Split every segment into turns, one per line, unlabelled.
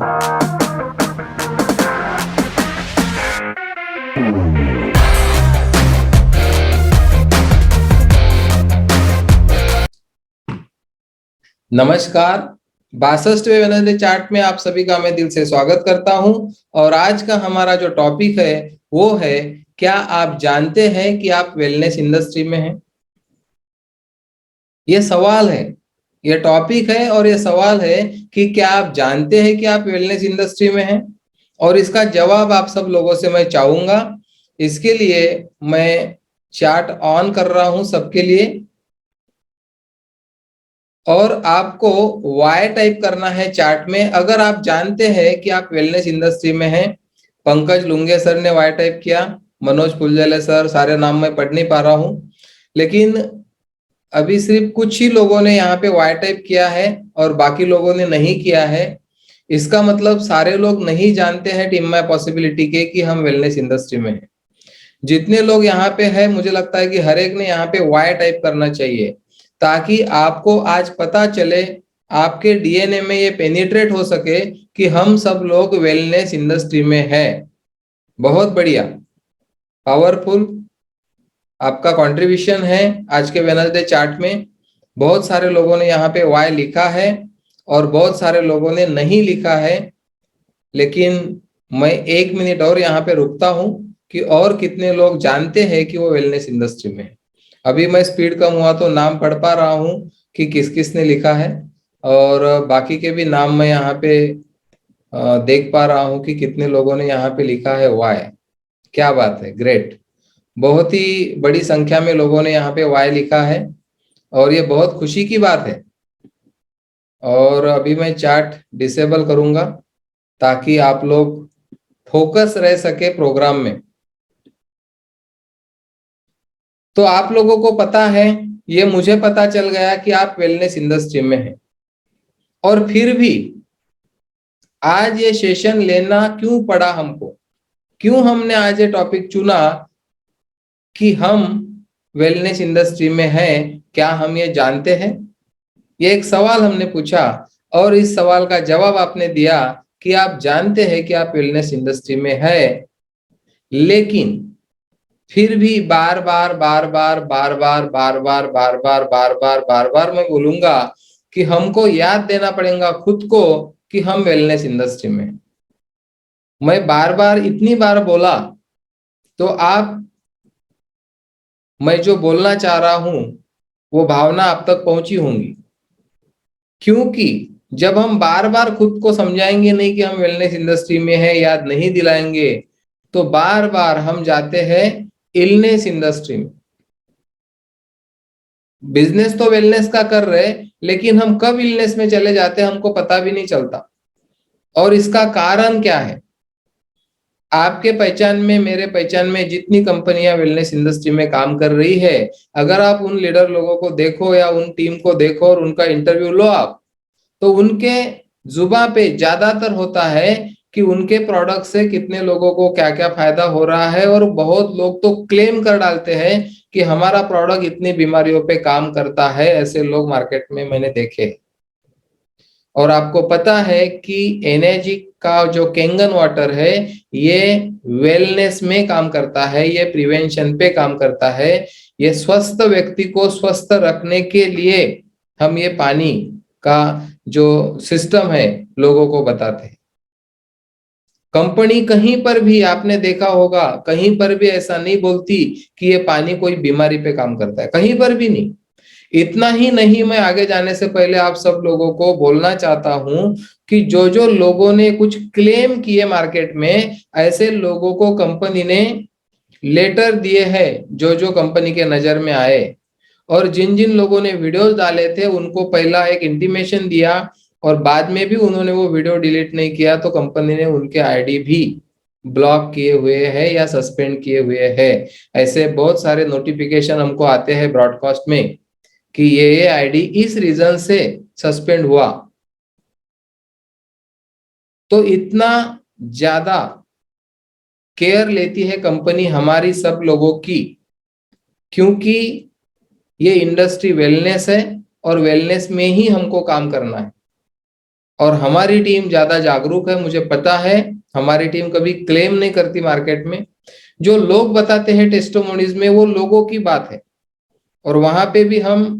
नमस्कार। 62वें Wednesday chart में आप सभी का मैं दिल से स्वागत करता हूं। और आज का हमारा जो टॉपिक है वो है, क्या आप जानते हैं कि आप वेलनेस इंडस्ट्री में हैं? ये सवाल है, ये टॉपिक है और ये सवाल है कि क्या आप जानते हैं कि आप वेलनेस इंडस्ट्री में हैं? और इसका जवाब आप सब लोगों से मैं चाहूंगा। इसके लिए मैं चार्ट ऑन कर रहा हूं सबके लिए, और आपको वाई टाइप करना है चार्ट में अगर आप जानते हैं कि आप वेलनेस इंडस्ट्री में हैं। पंकज लुंगे सर ने वाई टाइप किया, मनोज फुलझेले सर, सारे नाम मैं पढ़ नहीं पा रहा हूं, लेकिन अभी सिर्फ कुछ ही लोगों ने यहाँ पे वाई टाइप किया है और बाकी लोगों ने नहीं किया है। इसका मतलब सारे लोग नहीं जानते हैं टीम माय पॉसिबिलिटी के कि हम वेलनेस इंडस्ट्री में हैं। जितने लोग यहाँ पे हैं, मुझे लगता है कि हर एक ने यहाँ पे वाई टाइप करना चाहिए, ताकि आपको आज पता चले, आपके डीएनए में ये पेनिट्रेट हो सके कि हम सब लोग वेलनेस इंडस्ट्री में हैं। बहुत बढ़िया, पावरफुल आपका कंट्रीब्यूशन है आज के वेडनेसडे चार्ट में। बहुत सारे लोगों ने यहाँ पे वाई लिखा है और बहुत सारे लोगों ने नहीं लिखा है, लेकिन मैं 1 मिनट और यहाँ पे रुकता हूँ कि और कितने लोग जानते हैं कि वो वेलनेस इंडस्ट्री में है। अभी मैं स्पीड कम हुआ तो नाम पढ़ पा रहा हूँ कि किस किस ने लिखा है, और बाकी के भी नाम मैं यहाँ पे देख पा रहा हूँ कि कितने लोगों ने यहाँ पे लिखा है वाई। क्या बात है, ग्रेट। बहुत ही बड़ी संख्या में लोगों ने यहाँ पे वाई लिखा है और ये बहुत खुशी की बात है। और अभी मैं चार्ट डिसेबल करूंगा ताकि आप लोग फोकस रह सके प्रोग्राम में। तो आप लोगों को पता है, ये मुझे पता चल गया कि आप वेलनेस इंडस्ट्री में हैं, और फिर भी आज ये सेशन लेना क्यों पड़ा हमको, क्यों हमने आज ये टॉपिक चुना कि हम वेलनेस इंडस्ट्री में हैं, क्या हम ये जानते हैं? ये एक सवाल हमने पूछा और इस सवाल का जवाब आपने दिया कि आप जानते हैं कि आप वेलनेस इंडस्ट्री में है। लेकिन फिर भी बार बार बार बार बार बार बार बार बार बार बार बार बार बार मैं बोलूंगा कि हमको याद देना पड़ेगा खुद को कि हम वेलनेस इंडस्ट्री में। मैं बार बार इतनी बार बोला तो आप, मैं जो बोलना चाह रहा हूं वो भावना आप तक पहुंची होंगी, क्योंकि जब हम बार बार खुद को समझाएंगे नहीं कि हम वेलनेस इंडस्ट्री में है, याद नहीं दिलाएंगे, तो बार बार हम जाते हैं इलनेस इंडस्ट्री में। बिजनेस तो वेलनेस का कर रहे, लेकिन हम कब इलनेस में चले जाते हैं हमको पता भी नहीं चलता। और इसका कारण क्या है? आपके पहचान में, मेरे पहचान में जितनी कंपनियां वेलनेस इंडस्ट्री में काम कर रही है, अगर आप उन लीडर लोगों को देखो या उन टीम को देखो और उनका इंटरव्यू लो आप, तो उनके जुबा पे ज्यादातर होता है कि उनके प्रोडक्ट से कितने लोगों को क्या क्या फायदा हो रहा है। और बहुत लोग तो क्लेम कर डालते हैं कि हमारा प्रोडक्ट इतनी बीमारियों पे काम करता है। ऐसे लोग मार्केट में मैंने देखे। और आपको पता है कि एनर्जी का जो कैंगन वाटर है, ये वेलनेस में काम करता है, ये प्रिवेंशन पे काम करता है। ये स्वस्थ व्यक्ति को स्वस्थ रखने के लिए हम ये पानी का जो सिस्टम है लोगों को बताते हैं। कंपनी कहीं पर भी आपने देखा होगा, कहीं पर भी ऐसा नहीं बोलती कि ये पानी कोई बीमारी पे काम करता है, कहीं पर भी नहीं। इतना ही नहीं, मैं आगे जाने से पहले आप सब लोगों को बोलना चाहता हूं कि जो जो लोगों ने कुछ क्लेम किए मार्केट में, ऐसे लोगों को कंपनी ने लेटर दिए हैं जो जो कंपनी के नजर में आए। और जिन जिन लोगों ने वीडियोस डाले थे उनको पहला एक इंटीमेशन दिया, और बाद में भी उन्होंने वो वीडियो डिलीट नहीं किया तो कंपनी ने उनके आईडी भी ब्लॉक किए हुए हैं या सस्पेंड किए हुए हैं। ऐसे बहुत सारे नोटिफिकेशन हमको आते हैं ब्रॉडकास्ट में कि ये आईडी इस रीजन से सस्पेंड हुआ। तो इतना ज्यादा केयर लेती है कंपनी हमारी सब लोगों की, क्योंकि ये इंडस्ट्री वेलनेस है और वेलनेस में ही हमको काम करना है। और हमारी टीम ज्यादा जागरूक है, मुझे पता है। हमारी टीम कभी क्लेम नहीं करती मार्केट में। जो लोग बताते हैं टेस्टिमोनीज में, वो लोगों की बात है। और वहां पे भी हम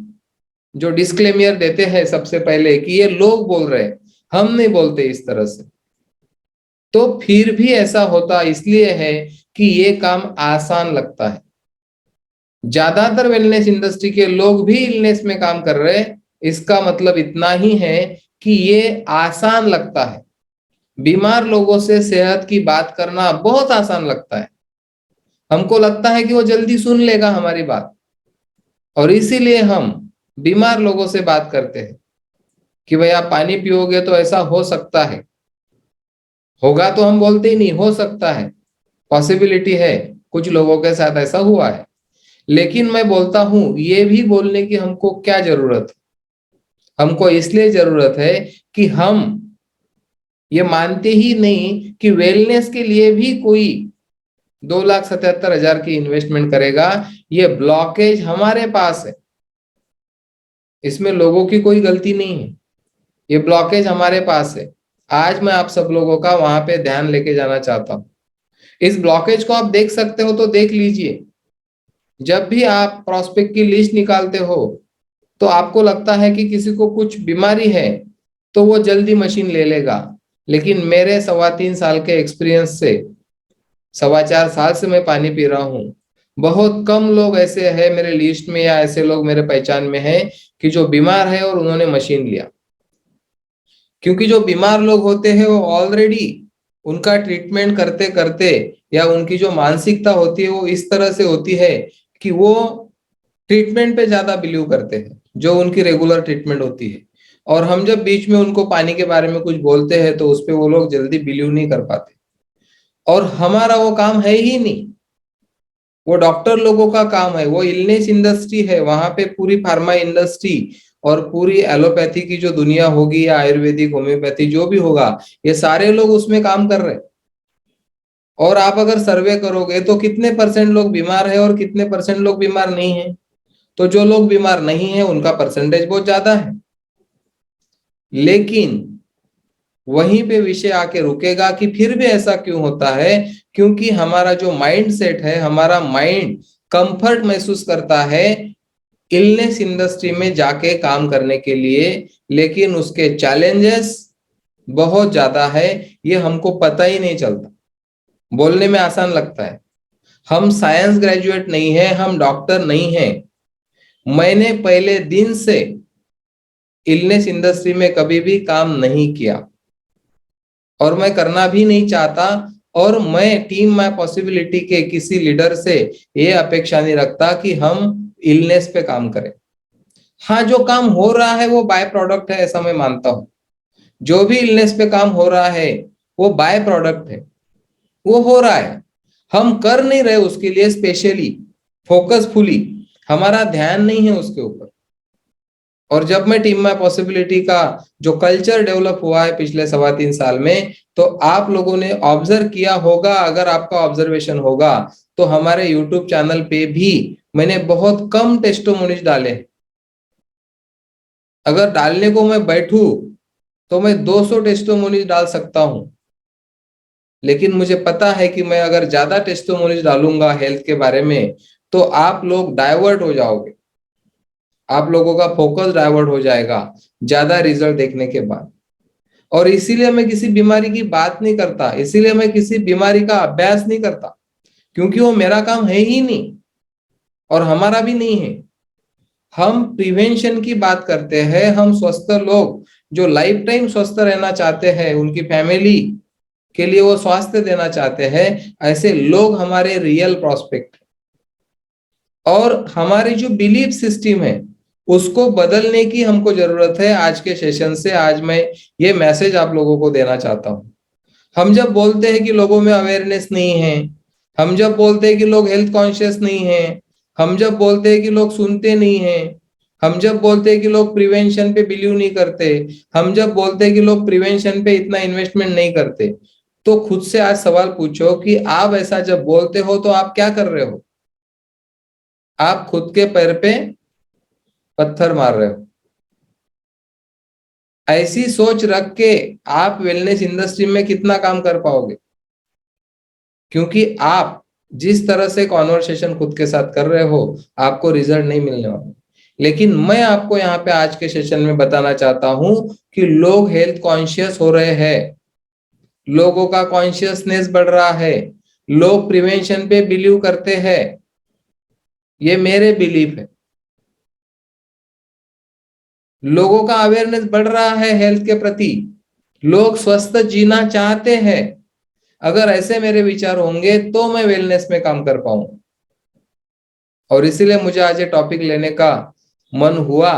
जो डिस्क्लेमियर देते हैं सबसे पहले कि ये लोग बोल रहे हैं, हम नहीं बोलते इस तरह से। तो फिर भी ऐसा होता इसलिए है कि ये काम आसान लगता है। ज्यादातर वेलनेस इंडस्ट्री के लोग भी इलनेस में काम कर रहे हैं, इसका मतलब इतना ही है कि ये आसान लगता है। बीमार लोगों से सेहत की बात करना बहुत आसान लगता है। हमको लगता है कि वो जल्दी सुन लेगा हमारी बात, और इसीलिए हम बीमार लोगों से बात करते हैं कि भाई आप पानी पियोगे तो ऐसा हो सकता है। होगा तो हम बोलते ही नहीं, हो सकता है, पॉसिबिलिटी है, कुछ लोगों के साथ ऐसा हुआ है। लेकिन मैं बोलता हूं, ये भी बोलने की हमको क्या जरूरत है? हमको इसलिए जरूरत है कि हम ये मानते ही नहीं कि वेलनेस के लिए भी कोई 2,77,000 की इन्वेस्टमेंट करेगा। ये ब्लॉकेज हमारे पास है, इसमें लोगों की कोई गलती नहीं है। ये ब्लॉकेज हमारे पास है। आज मैं आप सब लोगों का वहां पे ध्यान लेके जाना चाहता हूँ। इस ब्लॉकेज को आप देख सकते हो तो देख लीजिए। जब भी आप प्रोस्पेक्ट की लिस्ट निकालते हो तो आपको लगता है कि किसी को कुछ बीमारी है तो वो जल्दी मशीन ले लेगा। लेकिन मेरे 3.25 साल के एक्सपीरियंस से, 4.25 साल से मैं पानी पी रहा हूँ, बहुत कम लोग ऐसे हैं मेरे लिस्ट में या ऐसे लोग मेरे पहचान में हैं कि जो बीमार है और उन्होंने मशीन लिया। क्योंकि जो बीमार लोग होते हैं वो ऑलरेडी उनका ट्रीटमेंट करते करते, या उनकी जो मानसिकता होती है वो इस तरह से होती है कि वो ट्रीटमेंट पे ज्यादा बिलीव करते हैं, जो उनकी रेगुलर ट्रीटमेंट होती है। और हम जब बीच में उनको पानी के बारे में कुछ बोलते हैं तो उस पे वो लोग जल्दी बिलीव नहीं कर पाते। और हमारा वो काम है ही नहीं, वो डॉक्टर लोगों का काम है। वो इलनेस इंडस्ट्री है, वहां पे पूरी फार्मा इंडस्ट्री और पूरी एलोपैथी की जो दुनिया होगी या आयुर्वेदिक होम्योपैथी जो भी होगा, ये सारे लोग उसमें काम कर रहे हैं। और आप अगर सर्वे करोगे तो कितने परसेंट लोग बीमार है और कितने परसेंट लोग बीमार नहीं है? तो जो लोग बीमार नहीं है उनका परसेंटेज बहुत ज्यादा है। लेकिन वहीं पे विषय आके रुकेगा कि फिर भी ऐसा क्यों होता है? क्योंकि हमारा जो माइंड सेट है, हमारा माइंड कंफर्ट महसूस करता है इलनेस इंडस्ट्री में जाके काम करने के लिए। लेकिन उसके चैलेंजेस बहुत ज्यादा है, ये हमको पता ही नहीं चलता। बोलने में आसान लगता है। हम साइंस ग्रेजुएट नहीं है, हम डॉक्टर नहीं है। मैंने पहले दिन से इलनेस इंडस्ट्री में कभी भी काम नहीं किया और मैं करना भी नहीं चाहता। और मैं टीम माय पॉसिबिलिटी के किसी लीडर से ये अपेक्षा नहीं रखता कि हम इलनेस पे काम करें। हाँ, जो काम हो रहा है वो बाय प्रोडक्ट है, ऐसा मैं मानता हूँ। जो भी इलनेस पे काम हो रहा है वो बाय प्रोडक्ट है, वो हो रहा है। हम कर नहीं रहे उसके लिए स्पेशली फोकसफुली, हमारा ध्यान नहीं है उसके ऊपर। और जब मैं टीम में पॉसिबिलिटी का जो कल्चर डेवलप हुआ है पिछले 3.25 साल में, तो आप लोगों ने ऑब्जर्व किया होगा, अगर आपका ऑब्जर्वेशन होगा तो हमारे यूट्यूब चैनल पे भी मैंने बहुत कम टेस्टिमोनीज डाले। अगर डालने को मैं बैठूं तो मैं 200 टेस्टिमोनीज डाल सकता हूं। लेकिन मुझे पता है कि मैं अगर ज्यादा टेस्टिमोनीज डालूंगा हेल्थ के बारे में तो आप लोग डाइवर्ट हो जाओगे, आप लोगों का फोकस डाइवर्ट हो जाएगा ज्यादा रिजल्ट देखने के बाद। और इसीलिए मैं किसी बीमारी की बात नहीं करता, इसीलिए मैं किसी बीमारी का अभ्यास नहीं करता, क्योंकि वो मेरा काम है ही नहीं और हमारा भी नहीं है। हम प्रिवेंशन की बात करते हैं। हम स्वस्थ लोग जो लाइफ टाइम स्वस्थ रहना चाहते हैं, उनकी फैमिली के लिए वो स्वास्थ्य देना चाहते हैं, ऐसे लोग हमारे रियल प्रोस्पेक्ट। और हमारी जो बिलीफ सिस्टम है उसको बदलने की हमको जरूरत है। आज के सेशन से आज मैं ये मैसेज आप लोगों को देना चाहता हूँ। हम जब बोलते हैं कि लोगों में अवेयरनेस नहीं है, हम जब बोलते हैं कि लोग हेल्थ कॉन्शियस नहीं है, हम जब बोलते हैं कि लोग सुनते नहीं हैं, हम जब बोलते हैं कि लोग प्रिवेंशन पे बिलीव नहीं करते, हम जब बोलते हैं कि लोग प्रिवेंशन पे इतना इन्वेस्टमेंट नहीं करते, तो खुद से आज सवाल पूछो कि आप ऐसा जब बोलते हो तो आप क्या कर रहे हो? आप खुद के पैर पे पत्थर मार रहे हो। ऐसी सोच रख के आप वेलनेस इंडस्ट्री में कितना काम कर पाओगे? क्योंकि आप जिस तरह से कॉन्वर्सेशन खुद के साथ कर रहे हो, आपको रिजल्ट नहीं मिलने वाला। लेकिन मैं आपको यहाँ पे आज के सेशन में बताना चाहता हूं कि लोग हेल्थ कॉन्शियस हो रहे हैं, लोगों का कॉन्शियसनेस बढ़ रहा है, लोग प्रिवेंशन पे बिलीव करते हैं। ये मेरे बिलीफ है। लोगों का अवेयरनेस बढ़ रहा है हेल्थ के प्रति, लोग स्वस्थ जीना चाहते हैं। अगर ऐसे मेरे विचार होंगे तो मैं वेलनेस में काम कर पाऊंगा। और इसीलिए मुझे आज ये टॉपिक लेने का मन हुआ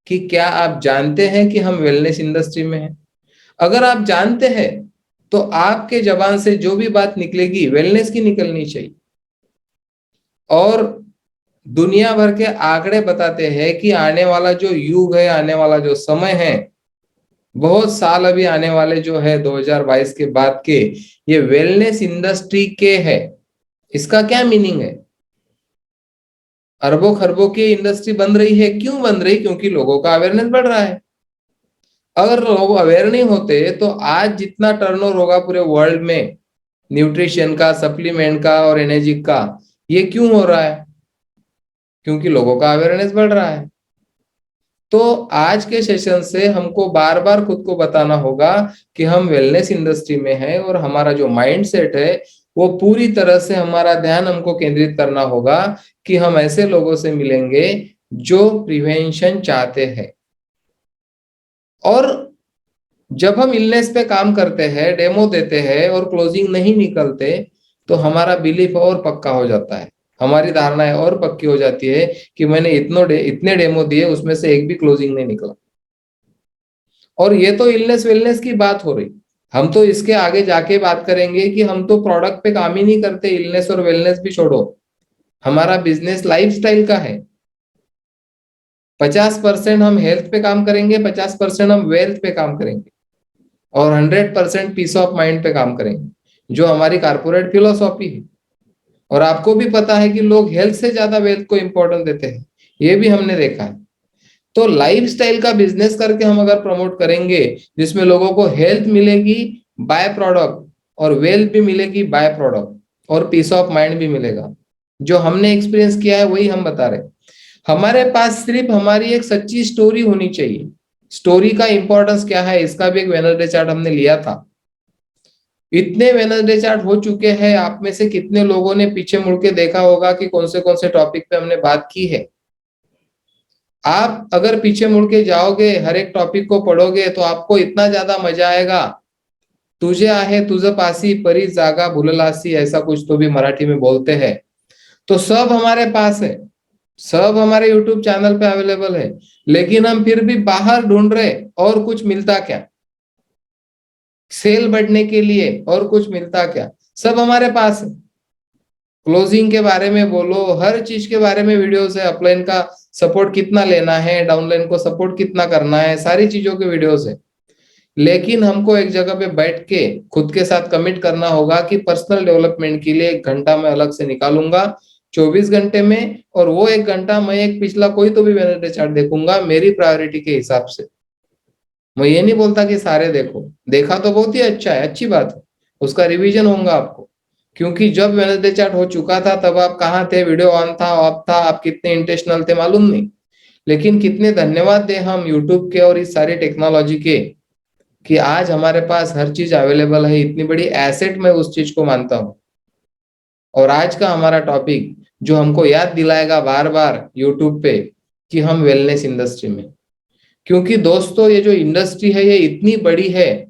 कि क्या आप जानते हैं कि हम वेलनेस इंडस्ट्री में हैं? अगर आप जानते हैं तो आपके जबान से जो भी बात निकलेगी वेलनेस की निकलनी चाहिए। और दुनिया भर के आंकड़े बताते हैं कि आने वाला जो युग है, आने वाला जो समय है, बहुत साल अभी आने वाले जो है 2022 के बाद के, ये वेलनेस इंडस्ट्री के है। इसका क्या मीनिंग है? अरबों खरबों की इंडस्ट्री बन रही है। क्यों बन रही? क्योंकि लोगों का अवेयरनेस बढ़ रहा है। अगर लोग अवेयर नहीं होते तो आज जितना टर्नओवर होगा पूरे वर्ल्ड में न्यूट्रिशन का, सप्लीमेंट का और एनर्जी का, ये क्यों हो रहा है? क्योंकि लोगों का अवेयरनेस बढ़ रहा है। तो आज के सेशन से हमको बार बार खुद को बताना होगा कि हम वेलनेस इंडस्ट्री में हैं और हमारा जो माइंड सेट है वो पूरी तरह से, हमारा ध्यान हमको केंद्रित करना होगा कि हम ऐसे लोगों से मिलेंगे जो प्रिवेंशन चाहते हैं। और जब हम इलनेस पे काम करते हैं, डेमो देते हैं और क्लोजिंग नहीं निकलते, तो हमारा बिलीफ और पक्का हो जाता है, हमारी धारणाएं और पक्की हो जाती है कि मैंने इतने डेमो दिए, उसमें से एक भी क्लोजिंग नहीं निकला। और ये तो इलनेस वेलनेस की बात हो रही। हम तो इसके आगे जाके बात करेंगे कि हम तो प्रोडक्ट पे काम ही नहीं करते, इलनेस और वेलनेस भी छोड़ो, हमारा बिजनेस लाइफस्टाइल का है। 50% हम हेल्थ पे काम करेंगे, 50% हम वेल्थ पे काम करेंगे और 100% पीस ऑफ माइंड पे काम करेंगे, जो हमारी कारपोरेट फिलोसॉफी है। और आपको भी पता है कि लोग हेल्थ से ज्यादा वेल्थ को इंपॉर्टेंस देते हैं, ये भी हमने देखा है। तो लाइफस्टाइल का बिजनेस करके हम अगर प्रमोट करेंगे जिसमें लोगों को हेल्थ मिलेगी बाय प्रोडक्ट और वेल्थ भी मिलेगी बाय प्रोडक्ट और पीस ऑफ माइंड भी मिलेगा, जो हमने एक्सपीरियंस किया है वही हम बता रहे हैं। हमारे पास सिर्फ हमारी एक सच्ची स्टोरी होनी चाहिए। स्टोरी का इंपॉर्टेंस क्या है, इसका भी एक वेनसडे चार्ट हमने लिया था। इतने वेनसडे चार्ट हो चुके हैं, आप में से कितने लोगों ने पीछे मुड़ के देखा होगा कि कौन से टॉपिक पे हमने बात की है? आप अगर पीछे मुड़ के जाओगे, हर एक टॉपिक को पढ़ोगे, तो आपको इतना ज्यादा मजा आएगा। तुझे आहे तुझ पासी परी जागा भुललासी, ऐसा कुछ तो भी मराठी में बोलते हैं। तो सब हमारे पास है, सब हमारे यूट्यूब चैनल पे अवेलेबल है, लेकिन हम फिर भी बाहर ढूंढ रहे और कुछ मिलता क्या? सेल बढ़ने के लिए और कुछ मिलता क्या? सब हमारे पास है। क्लोजिंग के बारे में बोलो, हर चीज के बारे में वीडियोस है। अपलाइन का सपोर्ट कितना लेना है, डाउनलाइन को सपोर्ट कितना करना है, सारी चीजों के वीडियोस है। लेकिन हमको एक जगह पे बैठ के खुद के साथ कमिट करना होगा कि पर्सनल डेवलपमेंट के लिए 1 घंटा मैं अलग से निकालूंगा 24 घंटे में, और वो 1 घंटा मैं एक पिछला कोई तो भी वेनिटी चार्ट देखूंगा मेरी प्रायोरिटी के हिसाब से। मैं ये नहीं बोलता कि सारे देखो, देखा तो बहुत ही अच्छा है, अच्छी बात है, उसका रिवीजन होगा आपको। क्योंकि जब वेनसडे चार्ट हो चुका था तब आप कहाँ थे, वीडियो ऑन था, ऑफ था, आप कितने इंटेंशनल थे मालूम नहीं। लेकिन कितने धन्यवाद दे हम यूट्यूब के और इस सारी टेक्नोलॉजी के कि आज हमारे पास हर चीज अवेलेबल है। इतनी बड़ी एसेट मैं उस चीज को मानता हूँ। और आज का हमारा टॉपिक जो हमको याद दिलाएगा बार बार यूट्यूब पे कि हम वेलनेस इंडस्ट्री में, क्योंकि दोस्तों ये जो इंडस्ट्री है ये इतनी बड़ी है,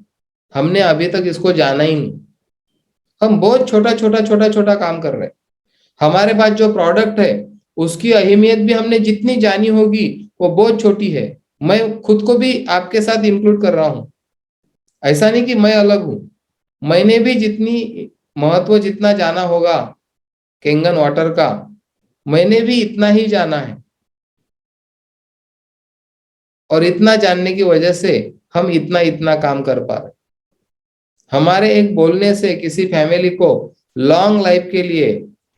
हमने अभी तक इसको जाना ही नहीं। हम बहुत छोटा छोटा काम कर रहे हैं। हमारे पास जो प्रोडक्ट है उसकी अहमियत भी हमने जितनी जानी होगी वो बहुत छोटी है। मैं खुद को भी आपके साथ इंक्लूड कर रहा हूँ। ऐसा नहीं कि मैं अलग हूँ, मैंने भी जितनी महत्व जितना जाना होगा केंगन वाटर का, मैंने भी इतना ही जाना है। और इतना जानने की वजह से हम इतना इतना काम कर पा रहे। हमारे एक बोलने से किसी फैमिली को लॉन्ग लाइफ के लिए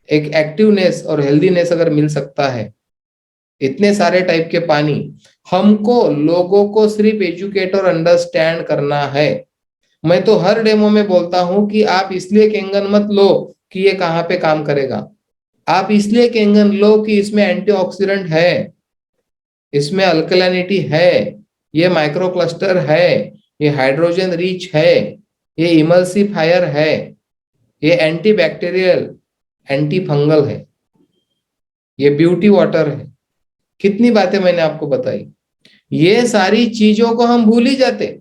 एक एक्टिवनेस और हेल्दीनेस अगर मिल सकता है, इतने सारे टाइप के पानी। हमको लोगों को सिर्फ एजुकेट और अंडरस्टैंड करना है। मैं तो हर डेमो में बोलता हूं कि आप इसलिए कैंगन मत लो कि ये कहाँ पे काम करेगा। आप इसलिए कैंगन लो कि इसमें एंटीऑक्सीडेंट है, इसमें अल्कलैनिटी है, ये माइक्रो क्लस्टर है, ये हाइड्रोजन रिच है, ये इमल्सिफायर है, ये एंटी बैक्टीरियल, एंटी फंगल है, ये ब्यूटी वाटर है। कितनी बातें मैंने आपको बताई। ये सारी चीजों को हम भूल ही जाते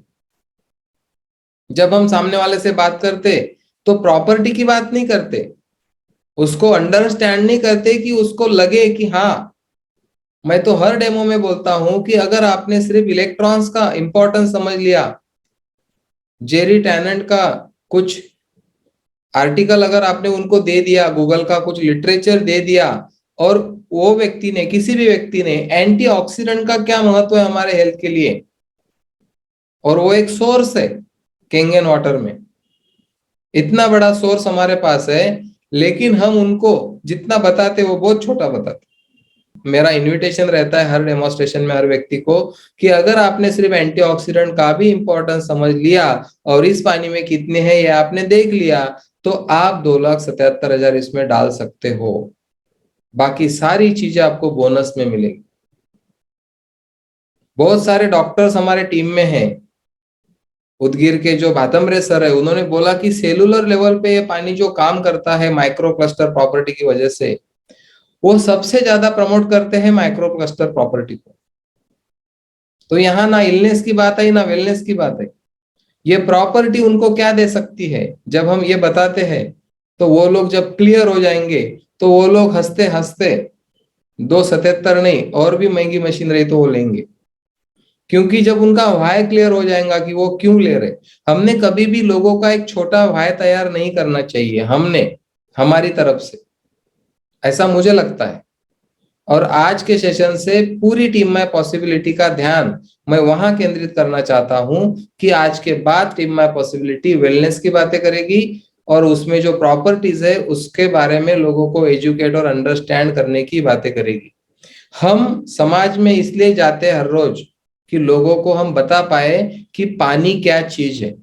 जब हम सामने वाले से बात करते। तो प्रॉपर्टी की बात नहीं करते, उसको अंडरस्टैंड नहीं करते कि उसको लगे कि हाँ। मैं तो हर डेमो में बोलता हूं कि अगर आपने सिर्फ इलेक्ट्रॉन्स का इंपॉर्टेंस समझ लिया, जेरी टैनेंट का कुछ आर्टिकल अगर आपने उनको दे दिया, गूगल का कुछ लिटरेचर दे दिया, और वो व्यक्ति ने, किसी भी व्यक्ति ने, एंटीऑक्सीडेंट का क्या महत्व है हमारे हेल्थ के लिए, और वो एक सोर्स है कैंगन वाटर में, इतना बड़ा सोर्स हमारे पास है, लेकिन हम उनको जितना बताते वो बहुत छोटा बताते। मेरा इनविटेशन रहता है हर डेमोस्ट्रेशन में हर व्यक्ति को कि अगर आपने सिर्फ एंटीऑक्सीडेंट का भी इंपॉर्टेंस समझ लिया और इस पानी में कितने हैं ये आपने देख लिया, तो आप 2,77,000 इसमें डाल सकते हो। बाकी सारी चीजें आपको बोनस में मिलेगी। बहुत सारे डॉक्टर्स हमारे टीम में हैं। उदगीर के जो भातम्बरे सर है, उन्होंने बोला कि सेलुलर लेवल पे ये पानी जो काम करता है माइक्रो क्लस्टर प्रॉपर्टी की वजह से, वो सबसे ज्यादा प्रमोट करते हैं माइक्रो क्लस्टर प्रॉपर्टी को। तो यहाँ ना इलनेस की बात आई ना वेलनेस की बात है। ये प्रॉपर्टी उनको क्या दे सकती है, जब हम ये बताते हैं तो वो लोग जब क्लियर हो जाएंगे तो वो लोग हंसते हंसते 277 नहीं और भी महंगी मशीन रही तो वो लेंगे, क्योंकि जब उनका व्हाय क्लियर हो जाएगा कि वो क्यों ले रहे। हमने कभी भी लोगों का एक छोटा व्हाय तैयार नहीं करना चाहिए, हमने हमारी तरफ से, ऐसा मुझे लगता है। और आज के सेशन से पूरी टीम में पॉसिबिलिटी का ध्यान मैं वहां केंद्रित करना चाहता हूं कि आज के बाद टीम में पॉसिबिलिटी वेलनेस की बातें करेगी और उसमें जो प्रॉपर्टीज है उसके बारे में लोगों को एजुकेट और अंडरस्टैंड करने की बातें करेगी। हम समाज में इसलिए जाते हैं हर रोज कि लोगों को हम बता पाए कि पानी क्या चीज है।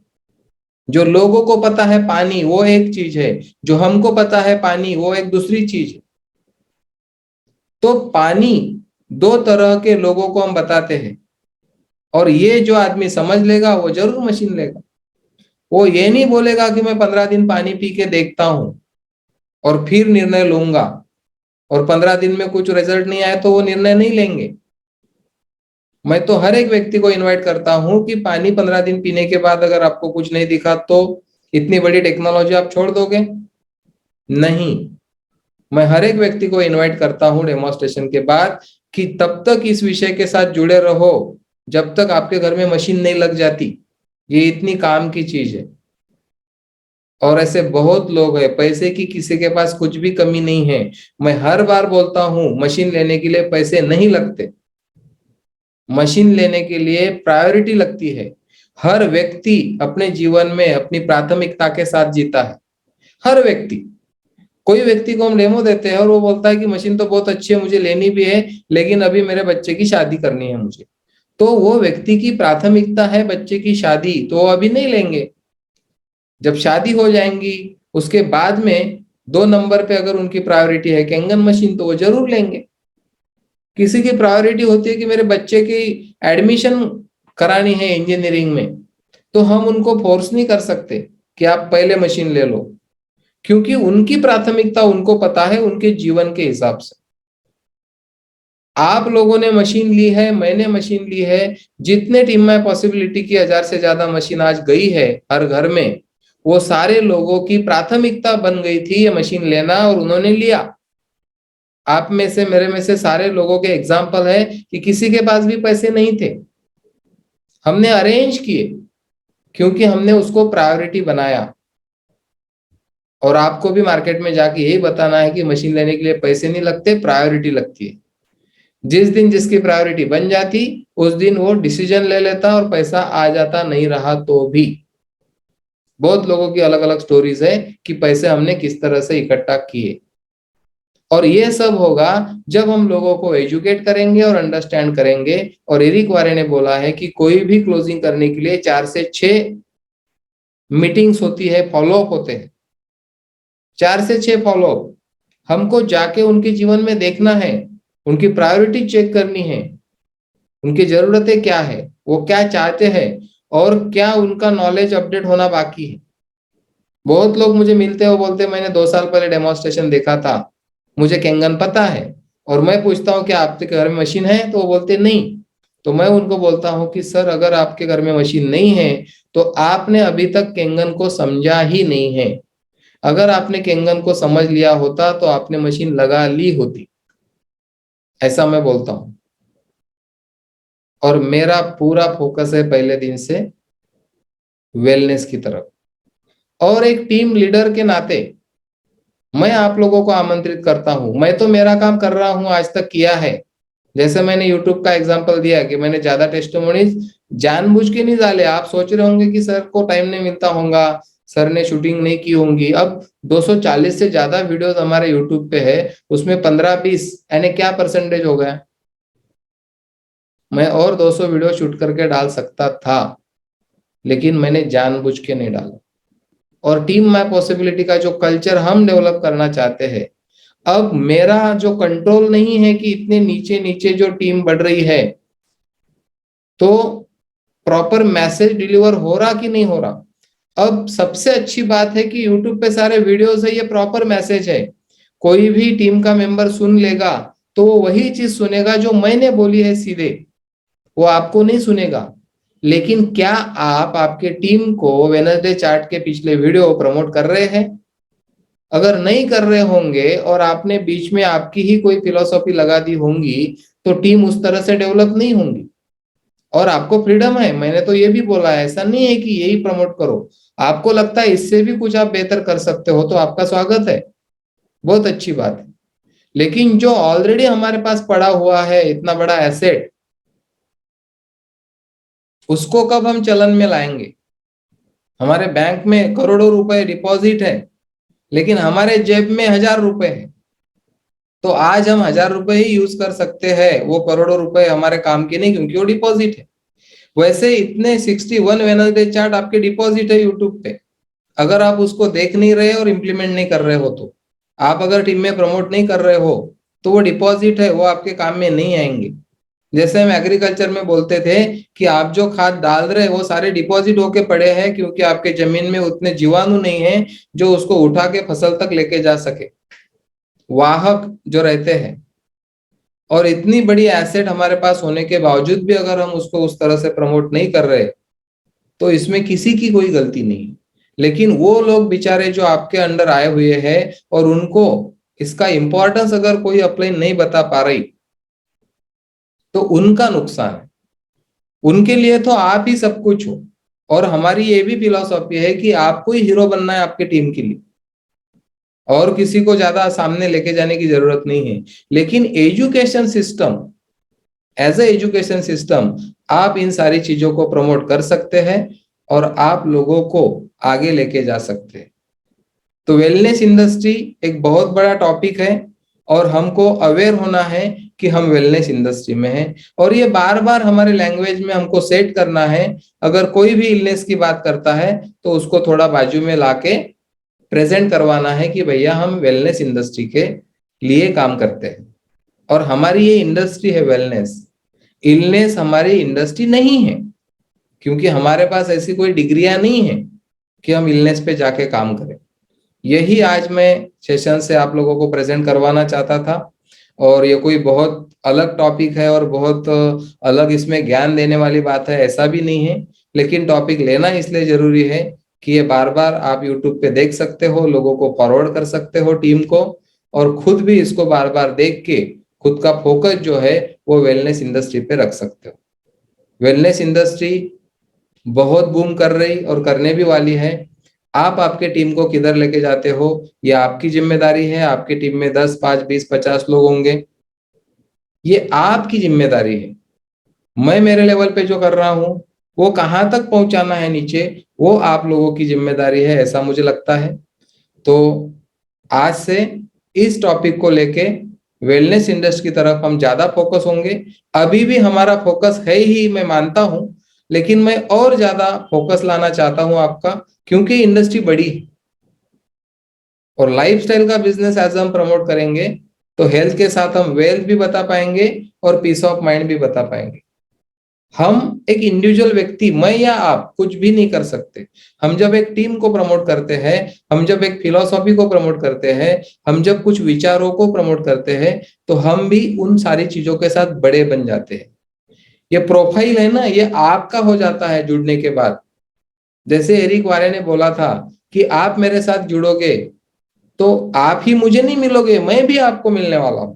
जो लोगों को पता है पानी वो एक चीज है, जो हमको पता है पानी वो एक दूसरी चीज है। तो पानी दो तरह के लोगों को हम बताते हैं, और ये जो आदमी समझ लेगा वो जरूर मशीन लेगा। वो ये नहीं बोलेगा कि मैं 15 दिन पानी पी के देखता हूं और फिर निर्णय लूंगा, और 15 दिन में कुछ रिजल्ट नहीं आया तो वो निर्णय नहीं लेंगे। मैं तो हर एक व्यक्ति को इनवाइट करता हूं कि पानी 15 दिन पीने के बाद अगर आपको कुछ नहीं दिखा तो इतनी बड़ी टेक्नोलॉजी आप छोड़ दोगे? नहीं। मैं हर एक व्यक्ति को इनवाइट करता हूं डेमोस्ट्रेशन के बाद कि तब तक इस विषय के साथ जुड़े रहो जब तक आपके घर में मशीन नहीं लग जाती। ये इतनी काम की चीज है। और ऐसे बहुत लोग हैं, पैसे की किसी के पास कुछ भी कमी नहीं है। मैं हर बार बोलता हूं मशीन लेने के लिए पैसे नहीं लगते, मशीन लेने के लिए प्रायोरिटी लगती है। हर व्यक्ति अपने जीवन में अपनी प्राथमिकता के साथ जीता है, हर व्यक्ति। कोई व्यक्ति को हम डेमो देते हैं और वो बोलता है कि मशीन तो बहुत अच्छी है, मुझे लेनी भी है, लेकिन अभी मेरे बच्चे की शादी करनी है मुझे। तो वो व्यक्ति की प्राथमिकता है बच्चे की शादी, तो वो अभी नहीं लेंगे। जब शादी हो जाएंगी उसके बाद में 2 नंबर पे अगर उनकी प्रायोरिटी है कैंगन मशीन तो वो जरूर लेंगे। किसी की प्रायोरिटी होती है कि मेरे बच्चे की एडमिशन करानी है इंजीनियरिंग में, तो हम उनको फोर्स नहीं कर सकते कि आप पहले मशीन ले लो, क्योंकि उनकी प्राथमिकता उनको पता है उनके जीवन के हिसाब से। आप लोगों ने मशीन ली है, मैंने मशीन ली है, जितने टीम में पॉसिबिलिटी की 1000 से ज्यादा मशीन आज गई है हर घर में, वो सारे लोगों की प्राथमिकता बन गई थी ये मशीन लेना और उन्होंने लिया। आप में से, मेरे में से सारे लोगों के एग्जाम्पल है कि किसी के पास भी पैसे नहीं थे, हमने अरेंज किए क्योंकि हमने उसको प्रायोरिटी बनाया। और आपको भी मार्केट में जाके यही बताना है कि मशीन लेने के लिए पैसे नहीं लगते, प्रायोरिटी लगती है। जिस दिन जिसकी प्रायोरिटी बन जाती उस दिन वो डिसीजन ले लेता और पैसा आ जाता, नहीं रहा तो भी। बहुत लोगों की अलग अलग स्टोरीज है कि पैसे हमने किस तरह से इकट्ठा किए। और ये सब होगा जब हम लोगों को एजुकेट करेंगे और अंडरस्टैंड करेंगे। और एरिक वारे ने बोला है कि कोई भी क्लोजिंग करने के लिए 4 से 6 मीटिंग्स होती है, फॉलोअप होते हैं, 4 से 6 फॉलोअप। हमको जाके उनके जीवन में देखना है, उनकी प्रायोरिटी चेक करनी है, उनकी जरूरतें क्या है, वो क्या चाहते हैं, और क्या उनका नॉलेज अपडेट होना बाकी है। बहुत लोग मुझे मिलते हैं, वो बोलते हैं मैंने 2 साल पहले डेमोन्स्ट्रेशन देखा था, मुझे केंगन पता है। और मैं पूछता हूँ क्या आपके घर में मशीन है, तो वो बोलते नहीं। तो मैं उनको बोलता हूँ कि सर अगर आपके घर में मशीन नहीं है तो आपने अभी तक केंगन को समझा ही नहीं है। अगर आपने केंगन को समझ लिया होता तो आपने मशीन लगा ली होती, ऐसा मैं बोलता हूँ। और मेरा पूरा फोकस है पहले दिन से वेलनेस की तरफ। और एक टीम लीडर के नाते मैं आप लोगों को आमंत्रित करता हूं। मैं तो मेरा काम कर रहा हूं, आज तक किया है। जैसे मैंने यूट्यूब का एग्जांपल दिया कि मैंने ज्यादा टेस्टिमोनीज जानबूझ के नहीं डाले। आप सोच रहे होंगे कि सर को टाइम नहीं मिलता होगा, सर ने शूटिंग नहीं की होंगी। अब 240 से ज्यादा वीडियोस हमारे यूट्यूब पे है, उसमें 15-20 यानी क्या परसेंटेज हो गया। मैं और 200 वीडियो शूट करके डाल सकता था, लेकिन मैंने जानबूझ के नहीं डाला। और टीम माय पॉसिबिलिटी का जो कल्चर हम डेवलप करना चाहते हैं, अब मेरा जो कंट्रोल नहीं है कि इतने नीचे नीचे जो टीम बढ़ रही है तो प्रॉपर मैसेज डिलीवर हो रहा कि नहीं हो रहा। अब सबसे अच्छी बात है कि यूट्यूब पे सारे वीडियोस है, ये प्रॉपर मैसेज है। कोई भी टीम का मेंबर सुन लेगा तो वो वही चीज सुनेगा जो मैंने बोली है सीधे, वो आपको नहीं सुनेगा। लेकिन क्या आप आपके टीम को वेनसडे चार्ट के पिछले वीडियो प्रमोट कर रहे हैं? अगर नहीं कर रहे होंगे और आपने बीच में आपकी ही कोई फिलोसॉफी लगा दी होंगी तो टीम उस तरह से डेवलप नहीं होंगी। और आपको फ्रीडम है, मैंने तो ये भी बोला है, ऐसा नहीं है कि यही प्रमोट करो। आपको लगता है इससे भी कुछ आप बेहतर कर सकते हो तो आपका स्वागत है, बहुत अच्छी बात है। लेकिन जो ऑलरेडी हमारे पास पड़ा हुआ है इतना बड़ा एसेट, उसको कब हम चलन में लाएंगे? हमारे बैंक में करोड़ों रुपए डिपॉजिट है, लेकिन हमारे जेब में 1000 रुपए है। तो आज हम 1000 रुपए ही यूज कर सकते हैं, वो करोड़ों रुपए हमारे काम के नहीं, क्योंकि वो डिपॉजिट है। वैसे इतने 61 वेनसडे चार्ट आपके डिपॉजिट है यूट्यूब पे। अगर आप उसको देख नहीं रहे और इम्प्लीमेंट नहीं कर रहे हो तो, आप अगर टीम में प्रमोट नहीं कर रहे हो तो वो डिपॉजिट है, वो आपके काम में नहीं आएंगे। जैसे हम एग्रीकल्चर में बोलते थे कि आप जो खाद डाल रहे हो वो सारे डिपॉजिट होके पड़े हैं, क्योंकि आपके जमीन में उतने जीवाणु नहीं है जो उसको उठा के फसल तक लेके जा सके, वाहक जो रहते हैं। और इतनी बड़ी एसेट हमारे पास होने के बावजूद भी अगर हम उसको उस तरह से प्रमोट नहीं कर रहे तो इसमें किसी की कोई गलती नहीं है। लेकिन वो लोग बेचारे जो आपके अंडर आए हुए हैं और उनको इसका इंपॉर्टेंस अगर कोई अप्लाई नहीं बता पा रही तो उनका नुकसान है। उनके लिए तो आप ही सब कुछ हो। और हमारी ये भी फिलॉसफी है कि आपको ही हीरो बनना है आपके टीम के लिए, और किसी को ज्यादा सामने लेके जाने की जरूरत नहीं है। लेकिन education system, as a education system, आप इन सारी चीजों को प्रमोट कर सकते हैं और आप लोगों को आगे लेके जा सकते हैं। तो वेलनेस इंडस्ट्री एक बहुत बड़ा टॉपिक है और हमको अवेयर होना है कि हम वेलनेस इंडस्ट्री में हैं। और ये बार बार हमारे लैंग्वेज में हमको सेट करना है। अगर कोई भी इलनेस की बात करता है तो उसको थोड़ा बाजू में लाके प्रेजेंट करवाना है कि भैया हम वेलनेस इंडस्ट्री के लिए काम करते हैं और हमारी ये इंडस्ट्री है वेलनेस। इलनेस हमारी इंडस्ट्री नहीं है, क्योंकि हमारे पास ऐसी कोई डिग्रियां नहीं है कि हम इलनेस पे जाके काम करें। यही आज मैं सेशन से आप लोगों को प्रेजेंट करवाना चाहता था। और ये कोई बहुत अलग टॉपिक है और बहुत अलग इसमें ज्ञान देने वाली बात है, ऐसा भी नहीं है। लेकिन टॉपिक लेना इसलिए जरूरी है कि ये बार बार आप यूट्यूब पे देख सकते हो, लोगों को फॉरवर्ड कर सकते हो टीम को, और खुद भी इसको बार बार देख के खुद का फोकस जो है वो वेलनेस इंडस्ट्री पे रख सकते हो। वेलनेस इंडस्ट्री बहुत बूम कर रही और करने भी वाली है। आप आपके टीम को किधर लेके जाते हो ये आपकी जिम्मेदारी है। आपकी टीम में 10, 5, 20, 50 लोग होंगे, ये आपकी जिम्मेदारी है। मैं मेरे लेवल पे जो कर रहा हूं वो कहाँ तक पहुंचाना है नीचे, वो आप लोगों की जिम्मेदारी है, ऐसा मुझे लगता है। तो आज से इस टॉपिक को लेके वेलनेस इंडस्ट्री की तरफ हम ज्यादा फोकस होंगे। अभी भी हमारा फोकस है ही, मैं मानता हूं, लेकिन मैं और ज्यादा फोकस लाना चाहता हूं आपका, क्योंकि इंडस्ट्री बड़ी है और लाइफस्टाइल का बिजनेस एज हम प्रमोट करेंगे तो हेल्थ के साथ हम वेल्थ भी बता पाएंगे और पीस ऑफ माइंड भी बता पाएंगे। हम एक इंडिविजुअल व्यक्ति, मैं या आप, कुछ भी नहीं कर सकते। हम जब एक टीम को प्रमोट करते हैं, हम जब एक फिलॉसफी को प्रमोट करते हैं, हम जब कुछ विचारों को प्रमोट करते हैं, तो हम भी उन सारी चीजों के साथ बड़े बन जाते हैं। ये प्रोफाइल है ना, ये आपका हो जाता है जुड़ने के बाद। जैसे एरिक वारे ने बोला था कि आप मेरे साथ जुड़ोगे तो आप ही मुझे नहीं मिलोगे, मैं भी आपको मिलने वाला हूं।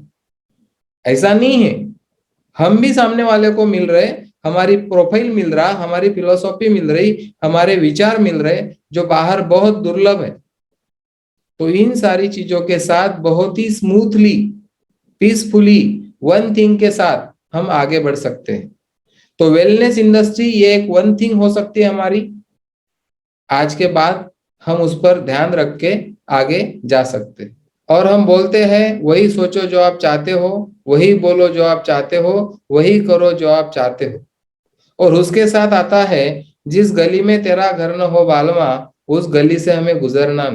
ऐसा नहीं है, हम भी सामने वाले को मिल रहे, हमारी प्रोफाइल मिल रहा, हमारी फिलोसॉफी मिल रही, हमारे विचार मिल रहे, जो बाहर बहुत दुर्लभ है। तो इन सारी चीजों के साथ बहुत ही स्मूथली, पीसफुली, वन थिंग के साथ हम आगे बढ़ सकते हैं। तो वेलनेस इंडस्ट्री ये एक वन थिंग हो सकती है हमारी। आज के बाद हम उस पर ध्यान रख के आगे जा सकते हैं। और हम बोलते हैं वही सोचो जो आप चाहते हो, वही बोलो जो आप चाहते हो, वही करो जो आप चाहते हो। और उसके साथ आता है, जिस गली में तेरा घर न हो बालमा, उस गली से हमें गुजरना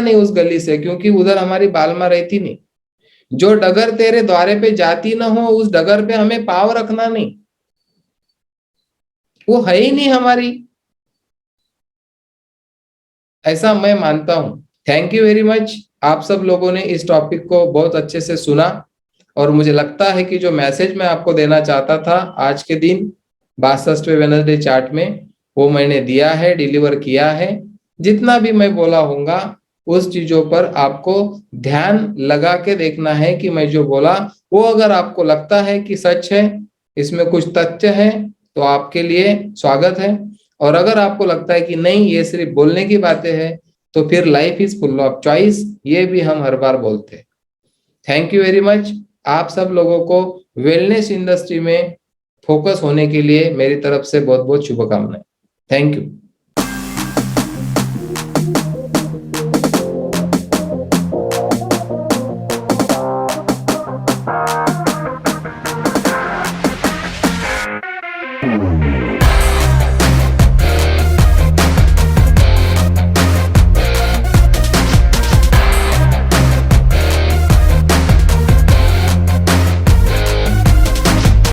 नहीं उस गली से, क्योंकि उधर हमारी बालमा रहती नहीं। जो डगर तेरे द्वारे पे जाती ना हो, उस डगर पे हमें पाँव रखना नहीं, वो है ही नहीं हमारी। ऐसा मैं मानता हूं। Thank you very much. आप सब लोगों ने इस टॉपिक को बहुत अच्छे से सुना, और मुझे लगता है कि जो मैसेज मैं आपको देना चाहता था आज के दिन 62वें वेडनेसडे चार्ट में, वो मैंने दिया है, डिलीवर किया है। जितना भी मैं बोला होऊंगा उस चीजों पर आपको ध्यान लगा के देखना है कि मैं जो बोला वो अगर आपको लगता है कि सच है, इसमें कुछ तथ्य है, तो आपके लिए स्वागत है। और अगर आपको लगता है कि नहीं ये सिर्फ बोलने की बातें हैं, तो फिर life is full of choice, ये भी हम हर बार बोलते हैं। Thank you very much. आप सब लोगों को वेलनेस इंडस्ट्री में फोकस होने के लिए मेरी तरफ से बहुत बहुत शुभकामनाएं। Thank you.